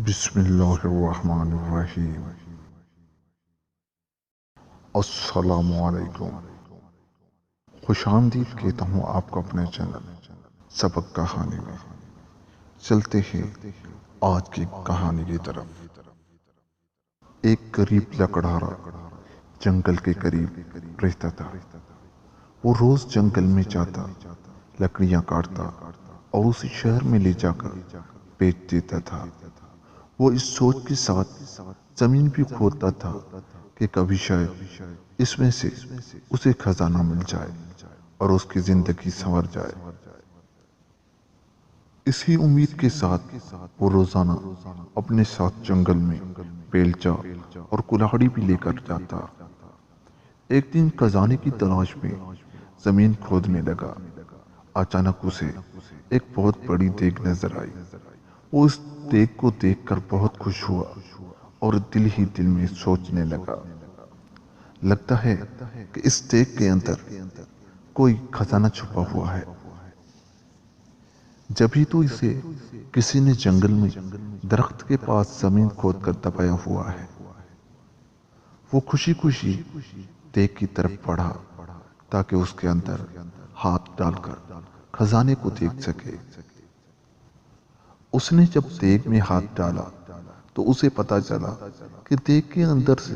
بسم اللہ الرحمن الرحیم۔ السلام علیکم۔ خوش آمدید کہتا ہوں آپ کو اپنے چینل سبق کہانی میں۔ چلتے ہیں آج کی کہانی کی طرف۔ ایک غریب لکڑہارا جنگل کے قریب رہتا تھا۔ وہ روز جنگل میں جاتا، لکڑیاں کاٹتا اور اسے شہر میں لے جا کر بیچ دیتا تھا۔ وہ اس سوچ کے ساتھ زمین بھی کھودتا تھا کہ کبھی شاید اس میں سے اسے خزانہ مل جائے اور اس کی زندگی سنور جائے۔ اسی امید کے ساتھ وہ روزانہ اپنے ساتھ جنگل میں بیلچا اور کلاڑی بھی لے کر جاتا۔ ایک دن خزانے کی تلاش میں زمین کھودنے لگا۔ اچانک اسے ایک بہت بڑی دیگ نظر آئی۔ وہ اس دیگ کو دیکھ کر بہت خوش ہوا اور دل ہی دل میں سوچنے لگا، لگتا ہے کہ اس دیگ کے اندر کوئی خزانہ چھپا ہوا ہے۔ جبھی تو اسے کسی نے جنگل میں درخت کے پاس زمین کھود کر دبایا ہوا ہے۔ وہ خوشی خوشی دیگ کی طرف بڑھا تاکہ اس کے اندر ہاتھ ڈال کر خزانے کو دیکھ سکے۔ اس نے جب دیگ میں ہاتھ ڈالا تو اسے پتا چلا کہ دیگ کے اندر سے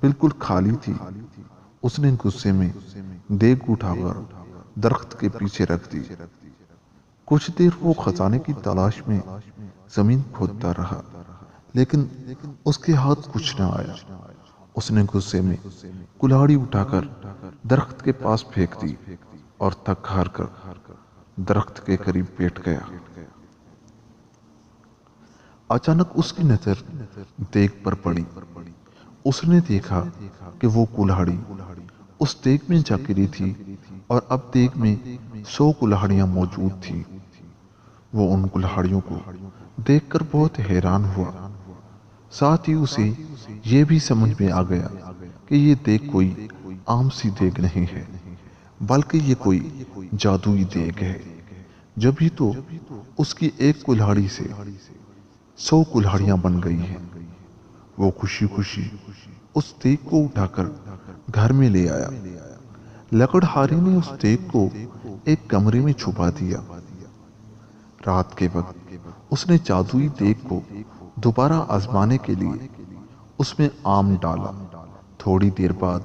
بالکل خالی تھی۔ اس نے غصے میں دیگ اٹھا کر درخت کے پیچھے رکھ دی۔ کچھ دیر وہ خزانے کی تلاش میں زمین کھودتا رہا، لیکن اس کے ہاتھ کچھ نہ آیا۔ اس نے غصے میں کلاڑی اٹھا کر درخت کے پاس پھینک دی اور تھک ہار کر درخت کے قریب بیٹھ گیا۔ اچانک اس کی نظر دیگ پر پڑی۔ اس نے دیکھا کہ وہ کلاڑی اس دیگ میں جا گری تھی اور اب دیگ میں 100 کلاڑیاں موجود تھیں۔ وہ ان کلاڑیوں کو دیکھ کر بہت حیران ہوا۔ ساتھ ہی اسے یہ بھی سمجھ میں آ گیا کہ یہ دیگ کوئی عام سی دیگ نہیں ہے، بلکہ یہ کوئی جادوئی دیگ ہے۔ جبھی تو اس کی ایک کلاڑی سے 100 کلاڑیاں بن گئی ہیں۔ وہ خوشی خوشی اس دیگ کو اٹھا کر گھر میں لے آیا۔ لکڑہارے نے اس دیگ کو ایک کمرے میں چھپا دیا۔ رات کے وقت اس نے جادوئی دیگ کو دوبارہ آزمانے کے لیے اس میں آم ڈالا۔ تھوڑی دیر بعد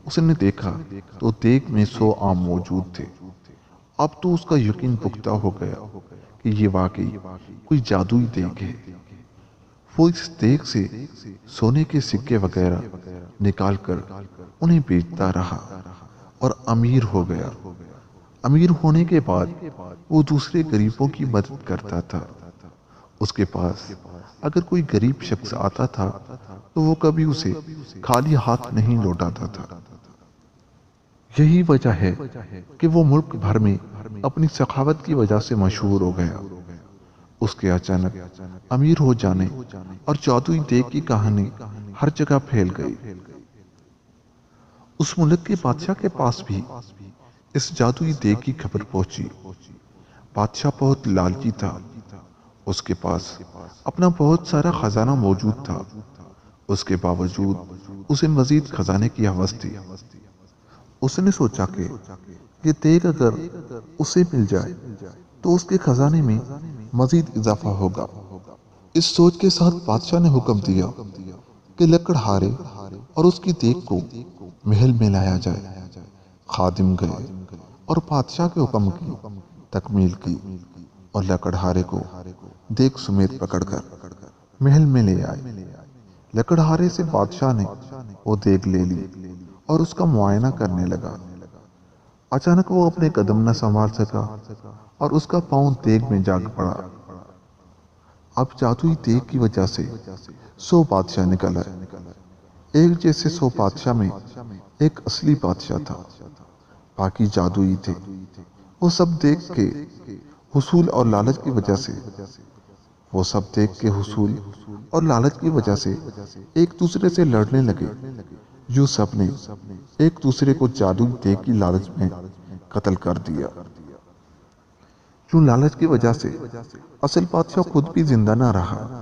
اس نے دیکھا تو دیگ میں 100 آم موجود تھے۔ اب تو اس کا یقین پختہ ہو گیا کہ یہ واقعی کوئی جادوئی دیگ ہے۔ وہ اس دیگ سے سونے کے سکے وغیرہ نکال کر انہیں بیچتا رہا اور امیر ہو گیا۔ امیر ہونے کے بعد وہ دوسرے غریبوں کی مدد کرتا تھا۔ اس کے پاس اگر کوئی غریب شخص آتا تھا تو وہ کبھی اسے خالی ہاتھ نہیں لوٹاتا تھا۔ یہی وجہ ہے کہ وہ ملک بھر میں اپنی سخاوت کی وجہ سے مشہور ہو گیا۔ اس کے اچانک امیر ہو جانے اور جادوئی دیگ کی کہانی ہر جگہ پھیل گئی۔ اس ملک کے بادشاہ کے پاس بھی اس جادوئی دیگ کی خبر پہنچی۔ بادشاہ بہت لالچی تھا۔ اس کے پاس اپنا بہت سارا خزانہ موجود تھا۔ اس کے باوجود اسے مزید خزانے کی ہوس تھی۔ اس نے سوچا کہ یہ دیگ اگر اسے مل جائے تو اس کے خزانے میں مزید اضافہ ہوگا۔ اس سوچ کے ساتھ بادشاہ نے حکم دیا کہ لکڑہارے اور اس کی دیگ کو محل میں لایا جائے۔ خادم گئے اور بادشاہ کے حکم کی تکمیل کی اور لکڑہارے کو دیگ سمیت پکڑ کر محل میں لے آئے۔ لکڑہارے سے بادشاہ نے وہ دیگ لے لی اور اس کا معائنہ کرنے لگا۔ اچانک وہ اپنے قدم نہ سنبھال سکا اور اس کا پاؤں دیگ میں جا پڑا۔ اب جادوئی دیگ کی وجہ سے 100 بادشاہ نکل آئے۔ ایک جیسے 100 بادشاہ میں ایک اصلی بادشاہ تھا، باقی جادوئی تھے۔ وہ سب دیگ کے حصول اور لالچ کی وجہ سے ایک دوسرے سے لڑنے لگے۔ یوں سب نے ایک دوسرے کو جادوئی دیگ کی لالچ میں قتل کر دیا۔ یوں لالچ کی وجہ سے اصل بادشاہ خود بھی زندہ نہ رہا